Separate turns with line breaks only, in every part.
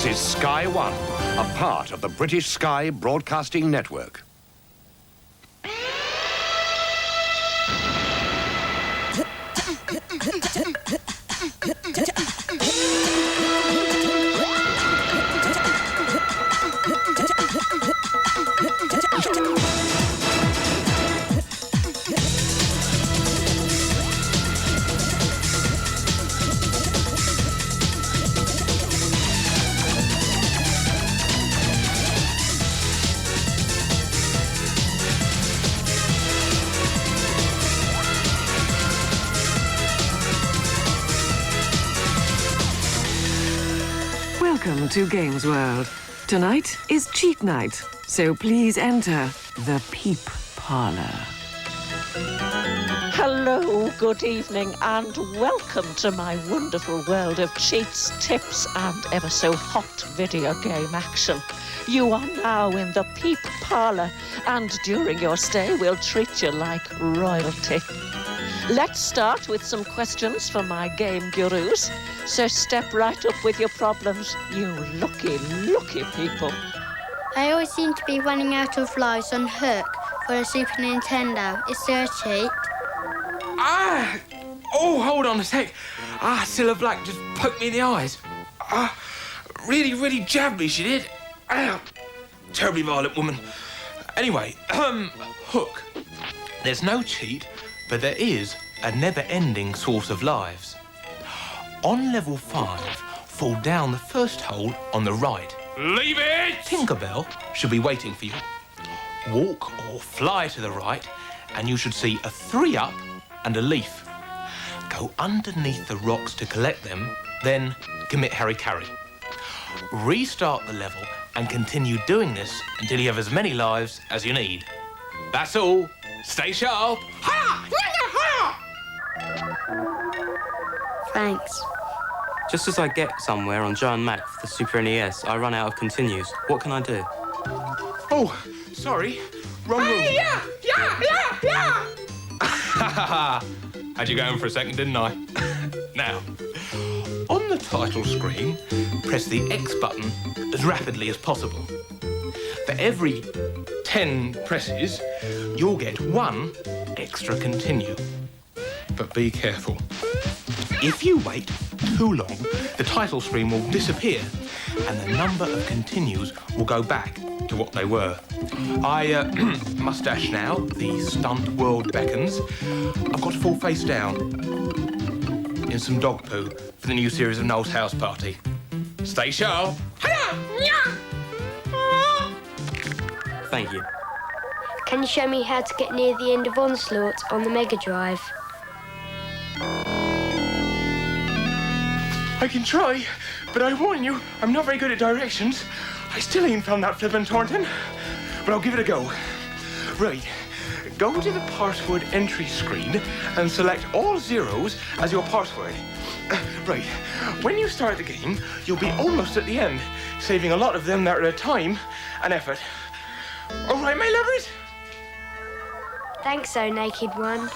This is Sky One, a part of the British Sky Broadcasting Network.
Welcome to Games World. Tonight is cheat night, so please enter the Peep Parlour.
Hello, good evening, and welcome to my wonderful world of cheats, tips, and ever so hot video game action. You are now in the Peep Parlour, and during your stay, we'll treat you like royalty. Let's start with some questions for my game gurus. So step right up with your problems, you lucky, lucky people.
I always seem to be running out of lives on Hook for the Super Nintendo. Is there a cheat?
Oh, hold on a sec. Cilla Black just poked me in the eyes. Really jabbed me, she did. Terribly violent woman. Anyway, Hook. There's no cheat, but there is a never-ending source of lives. On level 5, fall down the first hole on the right. Leave it! Tinkerbell should be waiting for you. Walk or fly to the right, and you should see a 3-up and a leaf. Go underneath the rocks to collect them, then commit Harry-Carry. Restart the level and continue doing this until you have as many lives as you need. That's all. Stay sharp.
Thanks.
Just as I get somewhere on Joe and Mac for the Super NES, I run out of continues. What can I do?
Oh, sorry. Wrong room. Yeah. Had you going for a second, didn't I? Now, on the title screen, press the X button as rapidly as possible. For every 10 presses, you'll get 1 extra continue. But be careful. If you wait too long, the title screen will disappear and the number of continues will go back to what they were. I must dash now. The stunt world beckons. I've got to fall face down in some dog poo for the new series of Noel's House Party. Stay sharp.
Thank you.
Can you show me how to get near the end of Onslaught on the Mega Drive?
I can try, but I warn you, I'm not very good at directions. I still ain't found that flippin' Thornton, but I'll give it a go. Right, go to the password entry screen and select all 0s as your password. Right, when you start the game, you'll be almost at the end, saving a lot of them that are time and effort. All right, my lovers?
Thanks, so Naked One.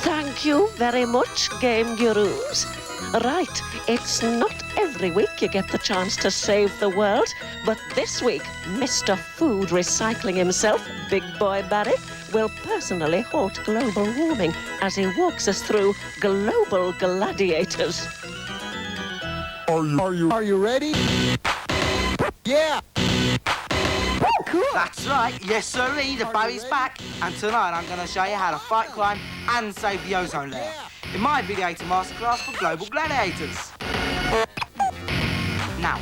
Thank you very much, game gurus. Right, it's not every week you get the chance to save the world, but this week, Mr. Food Recycling himself, Big Boy Barry, will personally halt global warming as he walks us through global gladiators.
Are you ready? Yeah!
Cool. That's right, yes sirree, the Barry's back. And tonight I'm going to show you how to fight crime and save the ozone layer. In my Gladiator masterclass for global gladiators. Now,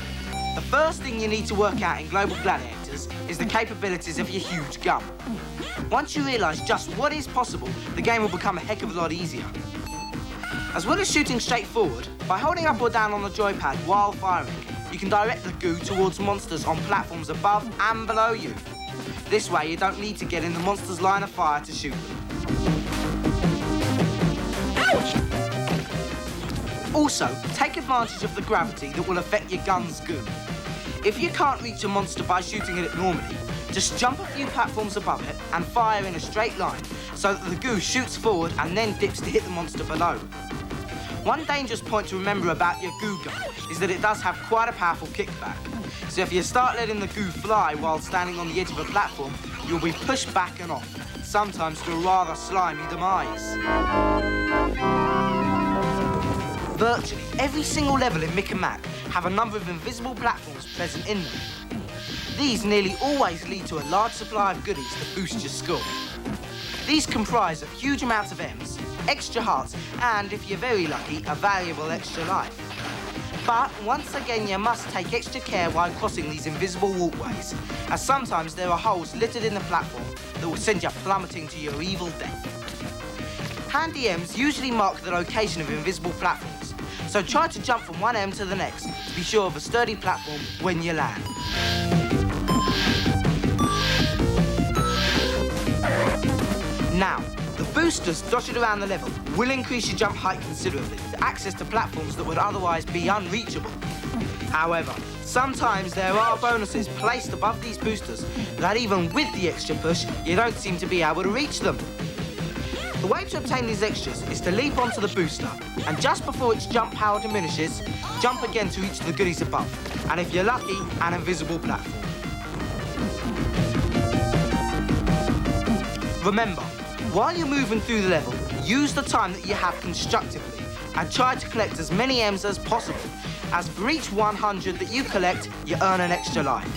the first thing you need to work out in global gladiators is the capabilities of your huge gun. Once you realise just what is possible, the game will become a heck of a lot easier. As well as shooting straight forward, by holding up or down on the joypad while firing, you can direct the goo towards monsters on platforms above and below you. This way, you don't need to get in the monster's line of fire to shoot them. Ouch! Also, take advantage of the gravity that will affect your gun's goo. If you can't reach a monster by shooting at it normally, just jump a few platforms above it and fire in a straight line so that the goo shoots forward and then dips to hit the monster below. One dangerous point to remember about your goo gun is that it does have quite a powerful kickback. So if you start letting the goo fly while standing on the edge of a platform, you'll be pushed back and off, sometimes to a rather slimy demise. Virtually every single level in Mick and Mac have a number of invisible platforms present in them. These nearly always lead to a large supply of goodies to boost your score. These comprise of huge amounts of M's, extra hearts, and, if you're very lucky, a valuable extra life. But, once again, you must take extra care while crossing these invisible walkways, as sometimes there are holes littered in the platform that will send you plummeting to your evil death. Handy M's usually mark the location of invisible platforms, so try to jump from one M to the next to be sure of a sturdy platform when you land. Now, the boosters dotted around the level will increase your jump height considerably, with access to platforms that would otherwise be unreachable. However, sometimes there are bonuses placed above these boosters that even with the extra push, you don't seem to be able to reach them. The way to obtain these extras is to leap onto the booster, and just before its jump power diminishes, jump again to reach the goodies above, and if you're lucky, an invisible platform. Remember, while you're moving through the level, use the time that you have constructively and try to collect as many M's as possible, as for each 100 that you collect, you earn an extra life.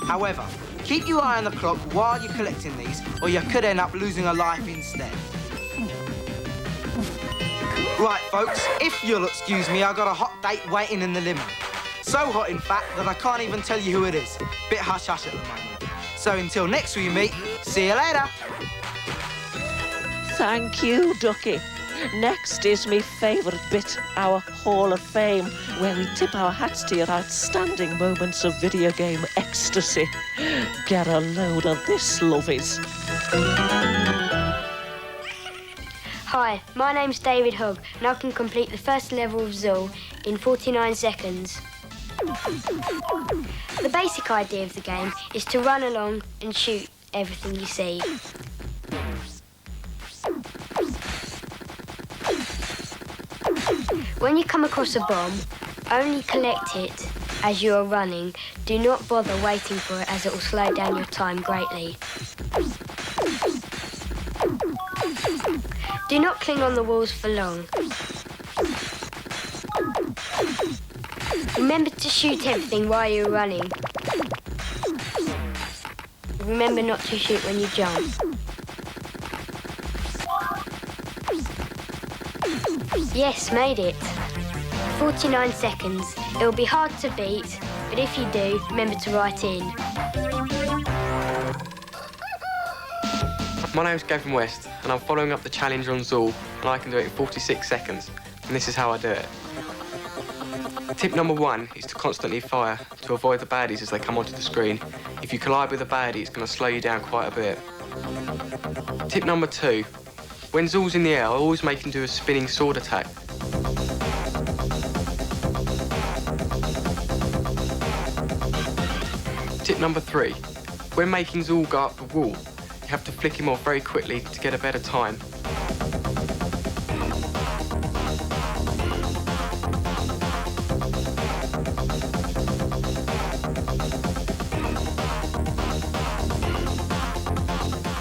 However, keep your eye on the clock while you're collecting these, or you could end up losing a life instead. Right, folks, if you'll excuse me, I've got a hot date waiting in the limo. So hot, in fact, that I can't even tell you who it is. Bit hush-hush at the moment. So until next we meet, see you later.
Thank you, Ducky. Next is me favourite bit, our Hall of Fame, where we tip our hats to your outstanding moments of video game ecstasy. Get a load of this, lovies.
Hi, my name's David Hogg, and I can complete the first level of Zool in 49 seconds. The basic idea of the game is to run along and shoot everything you see. When you come across a bomb, only collect it as you are running. Do not bother waiting for it, as it will slow down your time greatly. Do not cling on the walls for long. Remember to shoot everything while you're running. Remember not to shoot when you jump. Yes, made it. 49 seconds. It will be hard to beat, but if you do, remember to write in.
My name's Gavin West, and I'm following up the challenge on Zool, and I can do it in 46 seconds, and this is how I do it. Tip number 1 is to constantly fire to avoid the baddies as they come onto the screen. If you collide with a baddie, it's going to slow you down quite a bit. Tip number 2, when Zool's in the air, I always make him do a spinning sword attack. Tip number 3, when making Zool go up the wall, you have to flick him off very quickly to get a better time.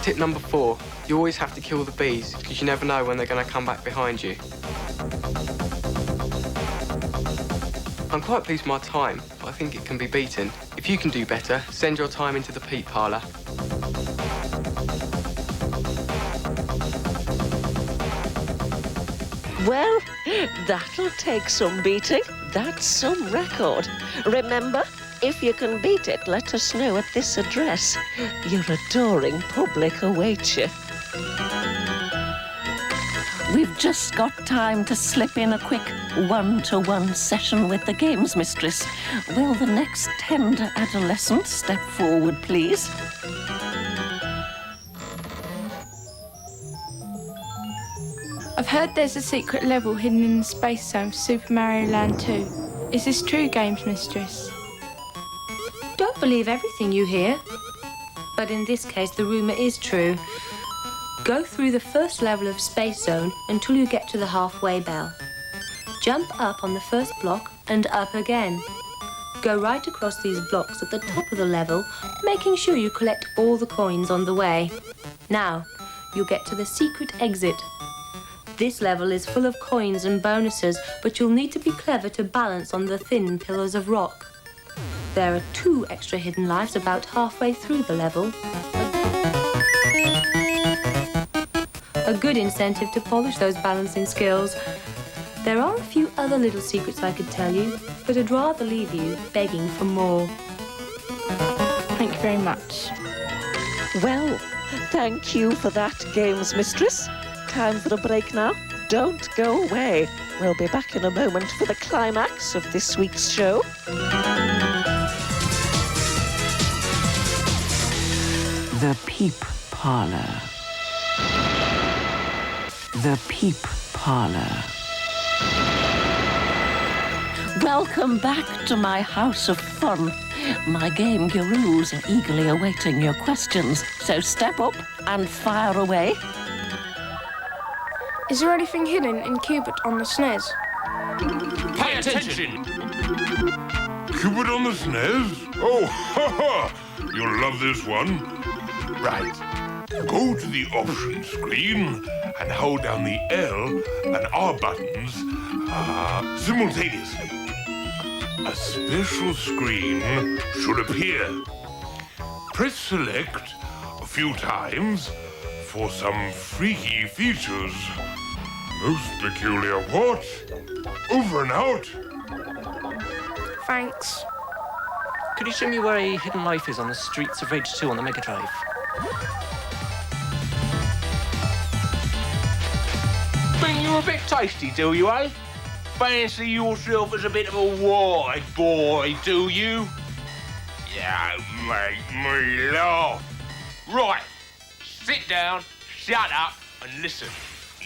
Tip number 4, you always have to kill the bees because you never know when they're going to come back behind you. I'm quite pleased with my time, but I think it can be beaten. If you can do better, send your time into the Peep Parlour.
Well, that'll take some beating. That's some record. Remember, if you can beat it, let us know at this address. Your adoring public awaits you. We've just got time to slip in a quick one-to-one session with the games mistress. Will the next tender adolescent step forward, please?
I've heard there's a secret level hidden in the space zone for Super Mario Land 2. Is this true, games mistress?
Don't believe everything you hear. But in this case, the rumour is true. Go through the first level of Space Zone until you get to the halfway bell. Jump up on the first block and up again. Go right across these blocks at the top of the level, making sure you collect all the coins on the way. Now, you'll get to the secret exit. This level is full of coins and bonuses, but you'll need to be clever to balance on the thin pillars of rock. There are 2 extra hidden lives about halfway through the level. A good incentive to polish those balancing skills. There are a few other little secrets I could tell you, but I'd rather leave you begging for more.
Thank you very much.
Well, thank you for that, Games Mistress. Time for a break now. Don't go away. We'll be back in a moment for the climax of this week's show.
The Peep Parlour. The Peep Parlour.
Welcome back to my house of fun. My game gurus are eagerly awaiting your questions, so step up and fire away.
Is there anything hidden in Cubit on the SNES?
Pay attention!
Cupid on the SNES? Oh, ha ha! You'll love this one. Right. Go to the options screen and hold down the L and R buttons simultaneously. A special screen should appear. Press select a few times for some freaky features. Most peculiar what? Over and out.
Thanks.
Could you show me where a hidden life is on the Streets of Rage 2 on the Mega Drive?
Think you're a bit tasty, do you, eh? Fancy yourself as a bit of a wide boy, do you? Yeah, make me laugh. Right, sit down, shut up, and listen.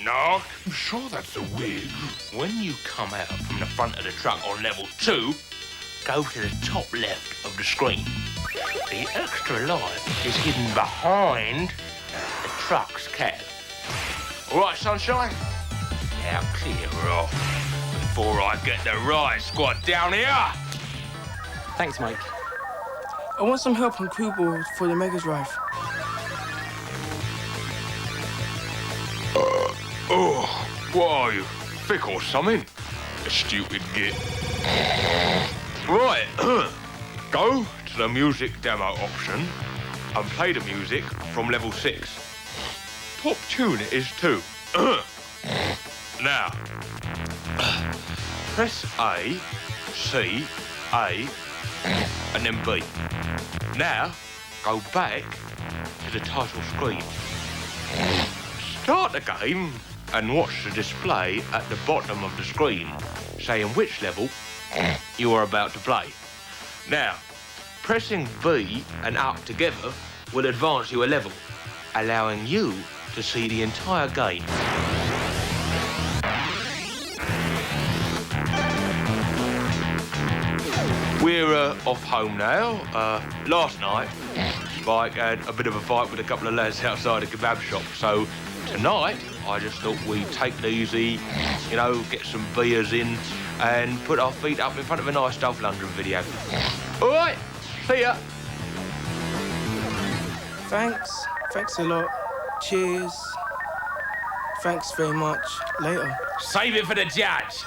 Knock. I'm sure that's a wig.
When you come out from the front of the truck on level 2, go to the top left of the screen. The extra life is hidden behind the truck's cab. All right, sunshine? Now clear off before I get the riot squad down here.
Thanks, Mike.
I want some help on Crew Board for the Mega Drive.
Oh, what are you? Thick or something? A stupid git.
Right, go to the music demo option and play the music from level 6. Top tune it is too. Now, press A, C, A, and then B. Now, go back to the title screen. Start the game and watch the display at the bottom of the screen, saying which level you are about to play. Now, pressing B and up together will advance you a level, allowing you to see the entire game. We're off home now. Last night, Spike had a bit of a fight with a couple of lads outside a kebab shop, so tonight I just thought we'd take it easy, you know, get some beers in and put our feet up in front of a nice Dolph Lundgren video. All right, see ya.
Thanks. Thanks a lot. Cheers. Thanks very much. Later.
Save it for the judge.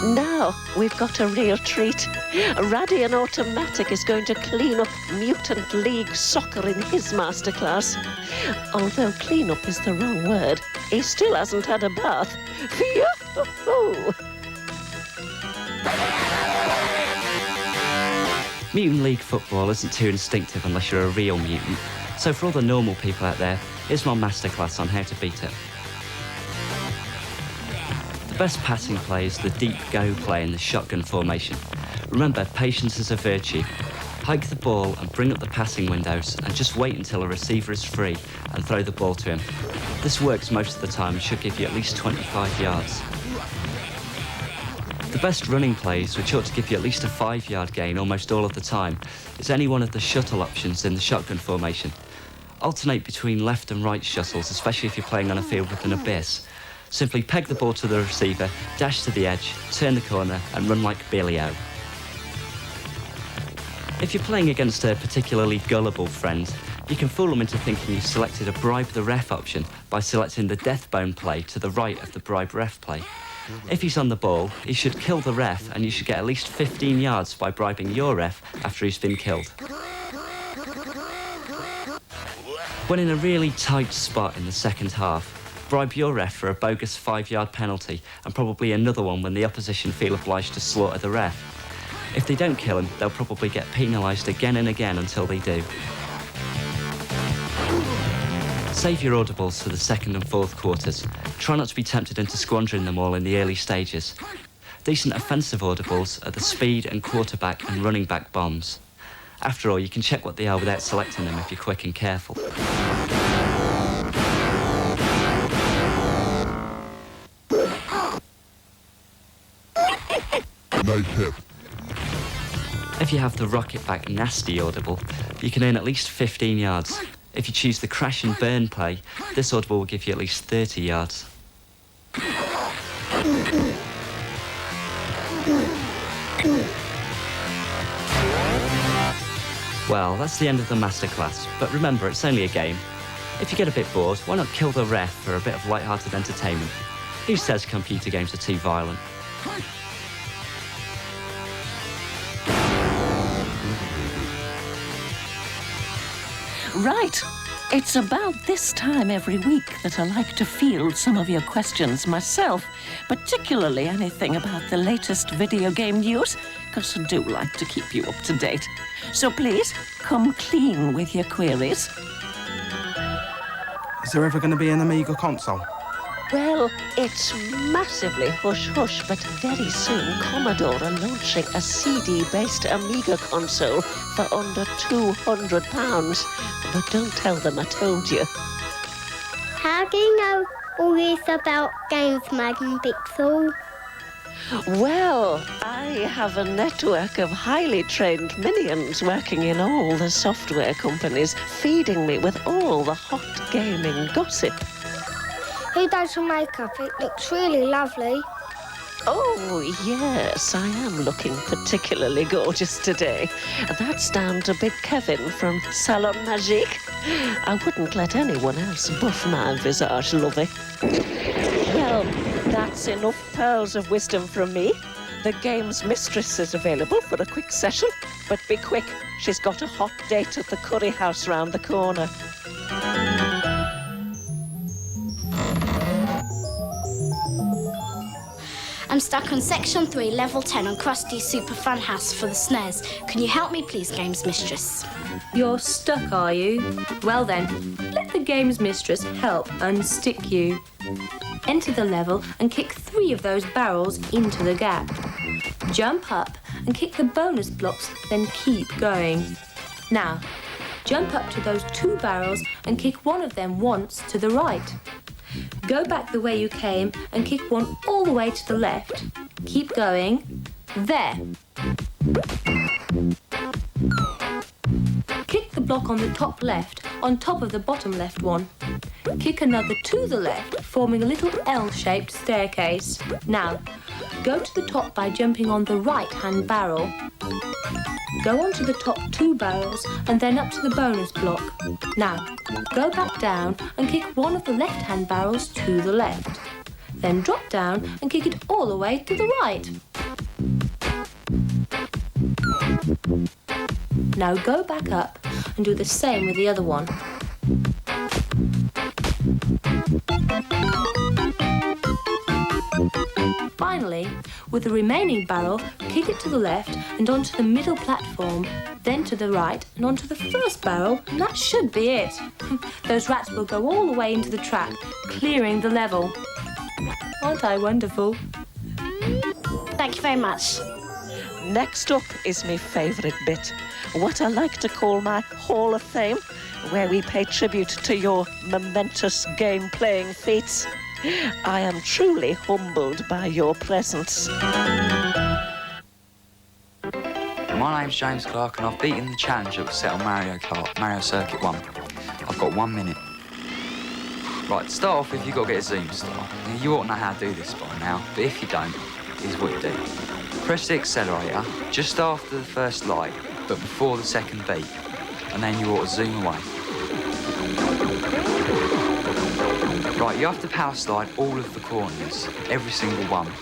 Now we've got a real treat. Raddy and Automatic is going to clean up Mutant League Soccer in his masterclass. Although clean up is the wrong word, he still hasn't had a bath. Phew!
Mutant League football isn't too instinctive unless you're a real mutant. So for all the normal people out there, here's my masterclass on how to beat it. The best passing play is the deep go play in the shotgun formation. Remember, patience is a virtue. Hike the ball and bring up the passing windows and just wait until a receiver is free and throw the ball to him. This works most of the time and should give you at least 25 yards. The best running plays, which ought to give you at least a 5-yard gain almost all of the time, is any one of the shuttle options in the shotgun formation. Alternate between left and right shuttles, especially if you're playing on a field with an abyss. Simply peg the ball to the receiver, dash to the edge, turn the corner and run like Billy-O. If you're playing against a particularly gullible friend, you can fool them into thinking you've selected a bribe the ref option by selecting the death bone play to the right of the bribe ref play. If he's on the ball, he should kill the ref and you should get at least 15 yards by bribing your ref after he's been killed. When in a really tight spot in the second half, bribe your ref for a bogus 5-yard penalty and probably another one when the opposition feel obliged to slaughter the ref. If they don't kill him, they'll probably get penalised again and again until they do. Save your audibles for the second and fourth quarters. Try not to be tempted into squandering them all in the early stages. Decent offensive audibles are the speed and quarterback and running back bombs. After all, you can check what they are without selecting them if you're quick and careful.
Nice hit.
If you have the rocket back nasty audible, you can earn at least 15 yards. If you choose the crash and burn play, this audible will give you at least 30 yards. Well, that's the end of the masterclass, but remember, it's only a game. If you get a bit bored, why not kill the ref for a bit of light-hearted entertainment? Who says computer games are too violent?
Right. It's about this time every week that I like to field some of your questions myself, particularly anything about the latest video game news, because I do like to keep you up to date. So please, come clean with your queries.
Is there ever going to be an Amiga console?
Well, it's massively hush-hush, but very soon Commodore are launching a CD-based Amiga console for under £200. But don't tell them I told you.
How do you know all this about Games Mag and Pixel?
Well, I have a network of highly trained minions working in all the software companies, feeding me with all the hot gaming gossip.
Who does your makeup? It looks really lovely.
Oh, yes, I am looking particularly gorgeous today. That's down to Big Kevin from Salon Magique. I wouldn't let anyone else buff my visage, lovey. Well, that's enough pearls of wisdom from me. The game's Mistress is available for a quick session, but be quick, she's got a hot date at the curry house round the corner.
I'm stuck on Section 3, Level 10 on Krusty's Super Fun House for the SNES. Can you help me, please, Games Mistress?
You're stuck, are you? Well then, let the Games Mistress help unstick you. Enter the level and kick 3 of those barrels into the gap. Jump up and kick the bonus blocks, then keep going. Now, jump up to those 2 barrels and kick one of them once to the right. Go back the way you came and kick one all the way to the left. Keep going. There. Kick the block on the top left, on top of the bottom left one. Kick another to the left, forming a little L-shaped staircase. Now, go to the top by jumping on the right-hand barrel. Go on to the top 2 barrels and then up to the bonus block. Now, go back down and kick one of the left-hand barrels to the left. Then drop down and kick it all the way to the right. Now go back up and do the same with the other one. Finally, with the remaining barrel, kick it to the left and onto the middle platform, then to the right and onto the first barrel, and that should be it. Those rats will go all the way into the trap, clearing the level. Aren't I wonderful?
Thank you very much.
Next up is my favourite bit, what I like to call my Hall of Fame, where we pay tribute to your momentous game-playing feats. I am truly humbled by your presence.
My name's James Clark and I've beaten the challenge that was set on Mario Kart, Mario Circuit 1. I've got 1 minute. Right, to start off with, you've got to get a zoom start. Now, you ought to know how to do this by now, but if you don't, here's what you do. Press the accelerator just after the first light, but before the second beat, and then you ought to zoom away. Right, you have to power slide all of the corners, every single one.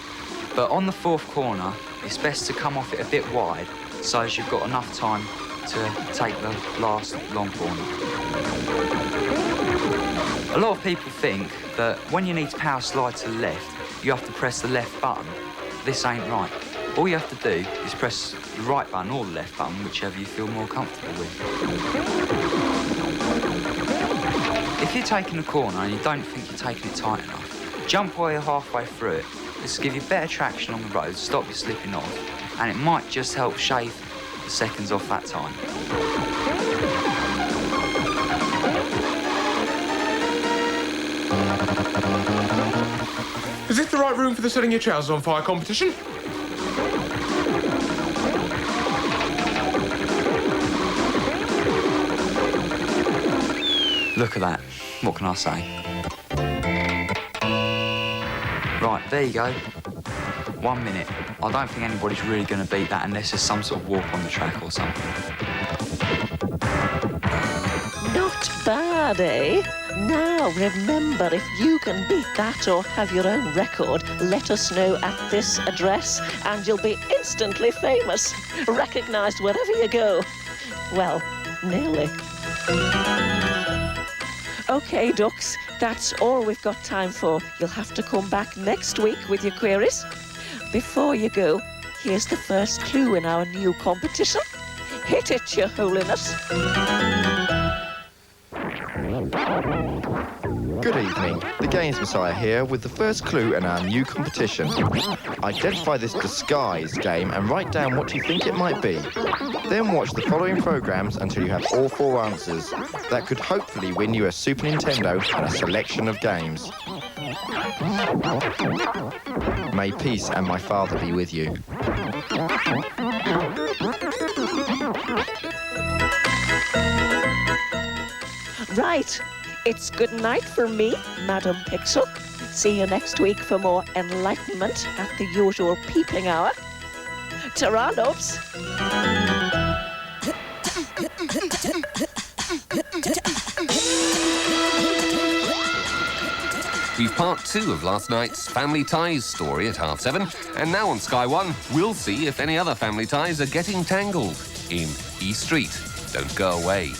But on the fourth corner, it's best to come off it a bit wide, so as you've got enough time to take the last long corner. A lot of people think that when you need to power slide to the left, you have to press the left button. This ain't right. All you have to do is press the right button or the left button, whichever you feel more comfortable with. If you're taking a corner and you don't think you're taking it tight enough, jump while you're halfway through it. This will give you better traction on the road, stop you slipping off, and it might just help shave the seconds off that time.
Is this the right room for the setting your trousers on fire competition?
Look at that. What can I say? Right, there you go. 1 minute. I don't think anybody's really going to beat that unless there's some sort of warp on the track or something.
Not bad, eh? Now, remember, if you can beat that or have your own record, let us know at this address and you'll be instantly famous, recognised wherever you go. Well, nearly. OK, ducks, that's all we've got time for. You'll have to come back next week with your queries. Before you go, here's the first clue in our new competition. Hit it, Your Holiness.
Good evening, the Games Messiah here with the first clue in our new competition. Identify this disguise game and write down what you think it might be. Then watch the following programmes until you have all 4 answers. That could hopefully win you a Super Nintendo and a selection of games. May peace and my father be with you.
Right, it's good night for me, Madam Pixel. See you next week for more enlightenment at the usual peeping hour. Ta-ra, loves.
We've part 2 of last night's Family Ties story at 7:30, and now on Sky One, we'll see if any other family ties are getting tangled in E Street. Don't go away.